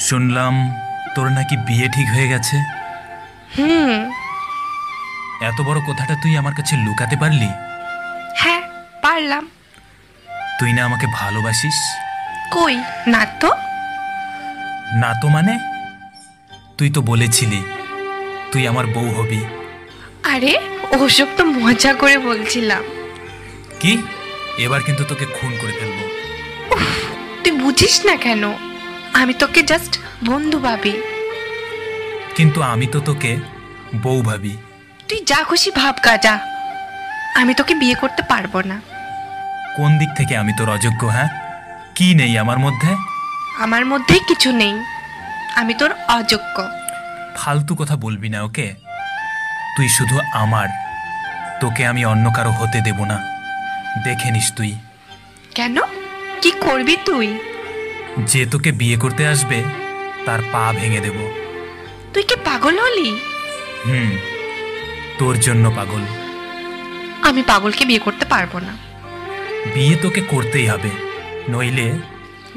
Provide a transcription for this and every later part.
শুনলাম তোর নাকি বিয়ে ঠিক হয়ে গেছে। হুম। এত বড় কথাটা তুই আমার কাছে লুকাতে পারলি? হ্যাঁ, পারলাম। তুই না আমাকে ভালোবাসিস? কই না তো। না তো মানে? তুই তো বলেছিলি তুই আমার বউ হবি। আরে ওসব তো মজা করে বলছিলাম। কি? এবার কিন্তু তোকে খুন করে ফেলবো। তুই বুঝিস না কেন? আমি তোকে জাস্ট বন্ধু ভাবি। কিন্তু আমি তো তোকে বউ ভাবি। তুই যা খুশি ভাব গাজা, আমি তোকে বিয়ে করতে পারবো না। কোন দিক থেকে আমি তোর অযোগ্য? হ্যাঁ, কি নেই আমার মধ্যে? আমার মধ্যেই কিছু নেই, আমি তোর অযোগ্য। ফালতু কথা বলবি না, ওকে? তুই শুধু আমার, তোকে আমি অন্য কারো হতে দেব না। দেখে নিস তুই। কেন? কি করবি তুই? যে তোকে বিয়ে করতে আসবে তার পা ভেঙে দেব। তুই কি পাগল হলি? হুম, তোর জন্য পাগল। আমি পাগলকে বিয়ে করতে পারবো না। বিয়ে তোকে করতেই হবে, নইলে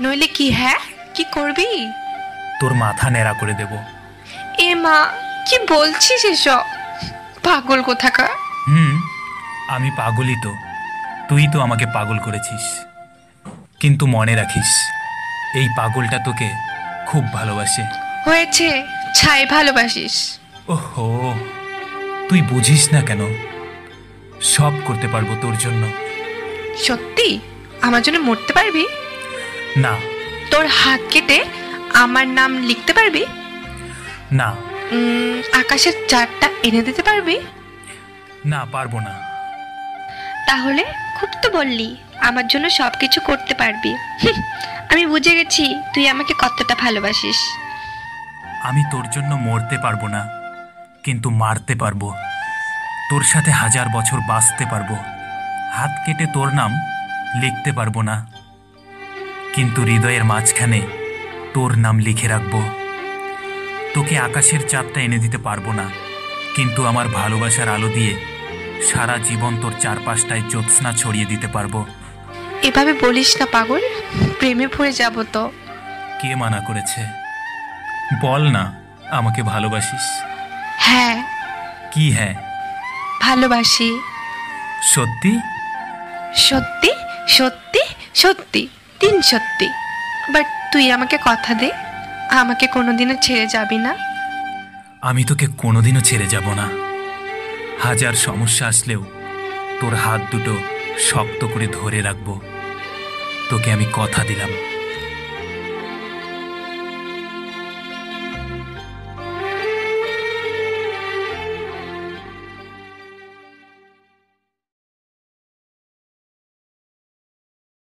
নইলে কি? হ্যাঁ, কি করবি? তোর মাথা ন্যাড়া করে দেব। এ মা, কি বলছিস এসব? পাগল কোথাকার। আমি পাগলই তো, তুই তো আমাকে পাগল করেছিস। কিন্তু মনে রাখিস, এই পাগলটা তোকে খুব ভালোবাসে। হয়েছে, ছাই ভালোবাসিস। ওহো, তুই বুঝিস না কেন? সব করতে পারবো তোর জন্য। সত্যি আমার জন্য মরতে পারবি? না। তোর হাত কেটে আমার নাম লিখতে পারবি? না। আকাশের চাঁদটা এনে দিতে পারবি? না, পারবো না। তাহলে খুব তো বললি আমার জন্য সবকিছু করতে পারবি। আমি বুঝে গেছি তুই আমাকে কতটা ভালোবাসিস। আমি তোর জন্য মরতে পারবো না, কিন্তু মারতে পারবো। তোর সাথে 1000 বছর বাঁচতে পারবো। হাত কেটে তোর নাম লিখতে পারবো না, কিন্তু হৃদয়ের মাঝখানে তোর নাম লিখে রাখবো। তোকে আকাশের চাঁদটা এনে দিতে পারবো না, কিন্তু আমার ভালোবাসার আলো দিয়ে সারা জীবন তোর চারপাশটায় জ্যোৎস্না ছড়িয়ে দিতে পারবো। এভাবে বলিস না পাগল, প্রেমে পড়ে যাব তো। কে মানা করেছে? বল না, আমাকে ভালোবাসিস? হ্যাঁ। কি হ্যাঁ? ভালোবাসি। সত্যি? সত্যি সত্যি সত্যি, 3 সত্যি। বাট তুই আমাকে কথা দে, আমাকে কোনোদিনও ছেড়ে যাবি না। আমি তোকে কোনোদিনও ছেড়ে যাব না। 1000 সমস্যা আসলেও তোর হাত দুটো শক্ত করে ধরে রাখবো। তোকে আমি কথা দিলাম।